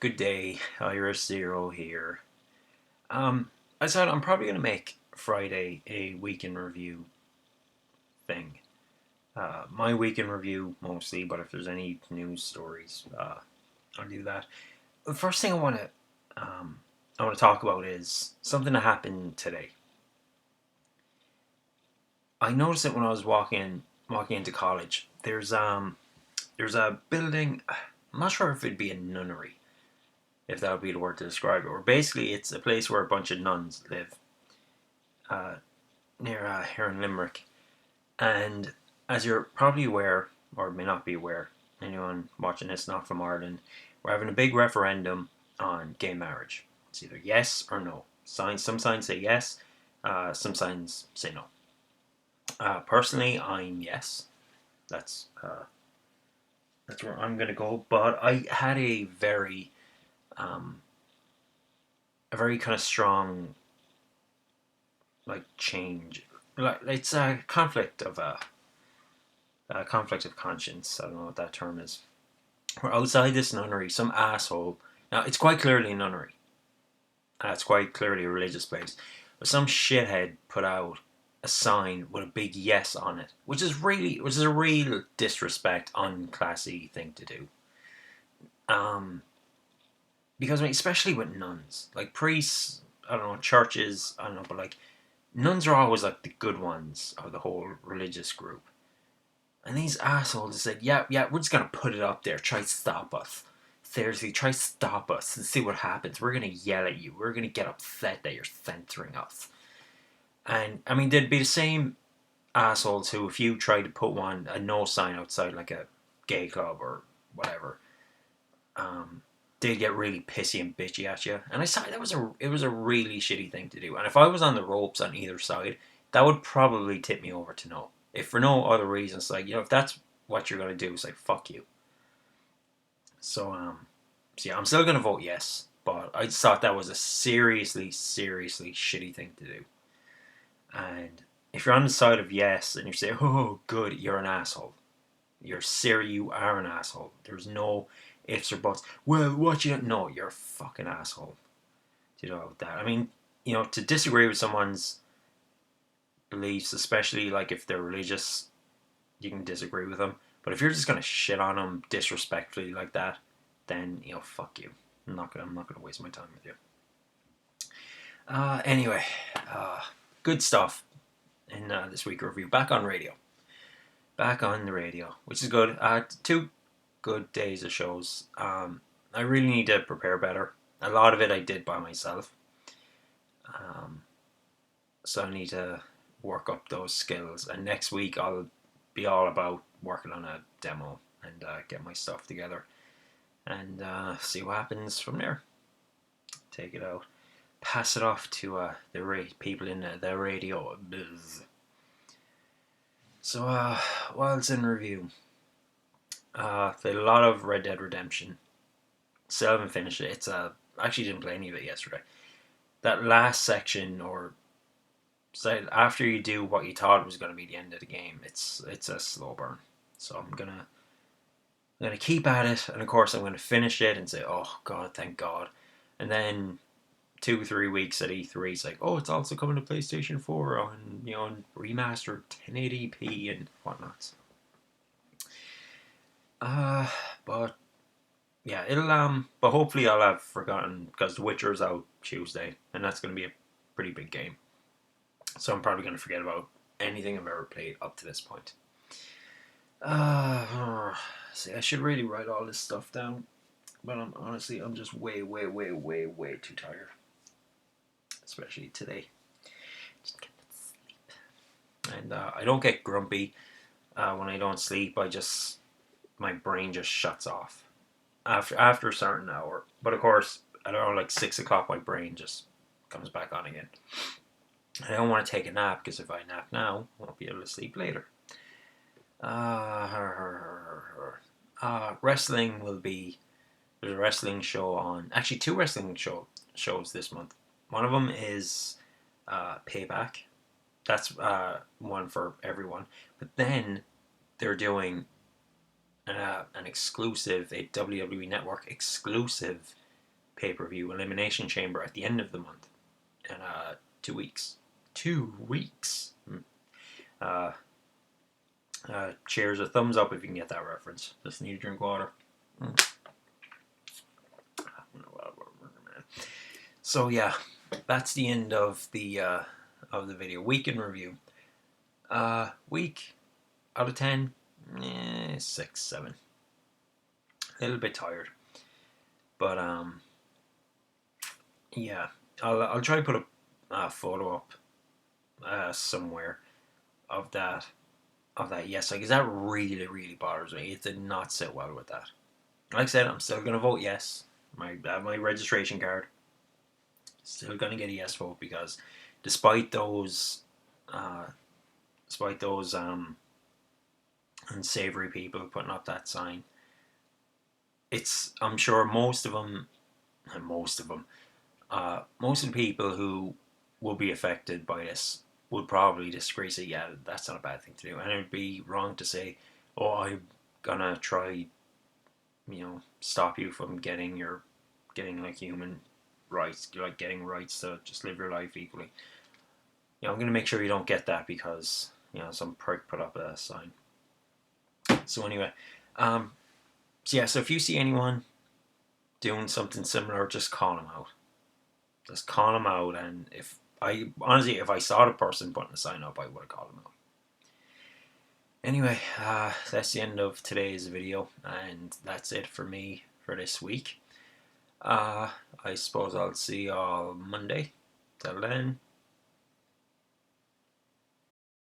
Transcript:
Good day, Iris Zero here. I said I'm probably going to make Friday a weekend review thing. My weekend review mostly, but if there's any news stories, I'll do that. The first thing I want to talk about is something that happened today. I noticed it when I was walking into college. There's a building. I'm not sure if it'd be a nunnery, if that would be the word to describe it. Or basically, it's a place where a bunch of nuns live, uh, near here in Limerick. And as you're probably aware, or may not be aware, anyone watching this not from Ireland, we're having a big referendum on gay marriage. It's either yes or no. Some signs say yes, some signs say no. Personally, I'm yes. That's uh, that's where I'm gonna go. But I had um, a very kind of strong like change. Like it's a conflict of conscience. I don't know what that term is. We're outside this nunnery. Some asshole. Now it's quite clearly a nunnery. It's quite clearly a religious place. But some shithead put out a sign with a big yes on it, which is a real disrespect, unclassy thing to do. Um, because I mean, especially with nuns, like priests, I don't know, churches, I don't know, but like nuns are always like the good ones of the whole religious group. And these assholes said, yeah, yeah, we're just going to put it up there. Try to stop us. Seriously, try to stop us and see what happens. We're going to yell at you. We're going to get upset that you're censoring us. And, I mean, they'd be the same assholes who, if you tried to put a no sign outside, like a gay club or whatever, um, they'd get really pissy and bitchy at you. And I saw it was a really shitty thing to do. And if I was on the ropes on either side, that would probably tip me over to no. If for no other reasons, like if that's what you're gonna do, it's like fuck you. So yeah, I'm still gonna vote yes, but I just thought that was a seriously shitty thing to do. And if you're on the side of yes and you say, oh good, you're an asshole. You are an asshole. There's no ifs or buts. Well, what you don't know, you're a fucking asshole. Do you know that? I mean, to disagree with someone's beliefs, especially like if they're religious, you can disagree with them. But if you're just gonna shit on them disrespectfully like that, then fuck you. I'm not gonna waste my time with you. Anyway, uh, good stuff in this week review. Back on the radio, which is good. Two good days of shows. I really need to prepare better. A lot of it I did by myself, um, so I need to work up those skills. And next week I'll be all about working on a demo and get my stuff together and see what happens from there. Take it out, pass it off to people in the radio biz. So while it's in review, played a lot of Red Dead Redemption. Still haven't finished it. Actually didn't play any of it yesterday. That last section, or so after you do what you thought was going to be the end of the game, it's a slow burn. So I'm gonna keep at it, and of course I'm gonna finish it and say, "Oh God, thank God," and then 2 3 weeks at E3, it's like, "Oh, it's also coming to PlayStation 4 on remastered 1080p and whatnot." Uh, but yeah, but hopefully I'll have forgotten because The Witcher's out Tuesday, and that's gonna be a pretty big game. So I'm probably gonna forget about anything I've ever played up to this point. See, I should really write all this stuff down, but I'm just way too tired, especially today. Just get sleep, and I don't get grumpy when I don't sleep. My brain just shuts off after a certain hour. But of course, at around like 6 o'clock, my brain just comes back on again. I don't want to take a nap because if I nap now, I won't be able to sleep later. Wrestling will be. There's a wrestling show on. Actually, two shows this month. One of them is Payback. That's one for everyone. But then they're doing an exclusive, a WWE Network exclusive pay-per-view Elimination Chamber at the end of the month in 2 weeks. 2 weeks. Cheers or thumbs up if you can get that reference. Just need to drink water. So yeah, that's the end of the video. Week in review. Week out of 10, 6, 7. A little bit tired, but yeah, I'll try to put a photo up somewhere of that yes, because that really bothers me. It did not sit well with that. Like I said, I'm still gonna vote yes. My registration card. Still gonna get a yes vote because despite those unsavory people putting up that sign, I'm sure most of the people who will be affected by this would probably disagree, say, yeah, that's not a bad thing to do. And it would be wrong to say, oh, I'm gonna try, stop you from getting like human rights, like getting rights to just live your life equally. I'm gonna make sure you don't get that because, some prick put up a sign. So anyway, so if you see anyone doing something similar, just call them out. Just call them out, and if I saw the person putting the sign up, I would have called them out. Anyway, that's the end of today's video, and that's it for me for this week. I suppose I'll see y'all Monday. Till then,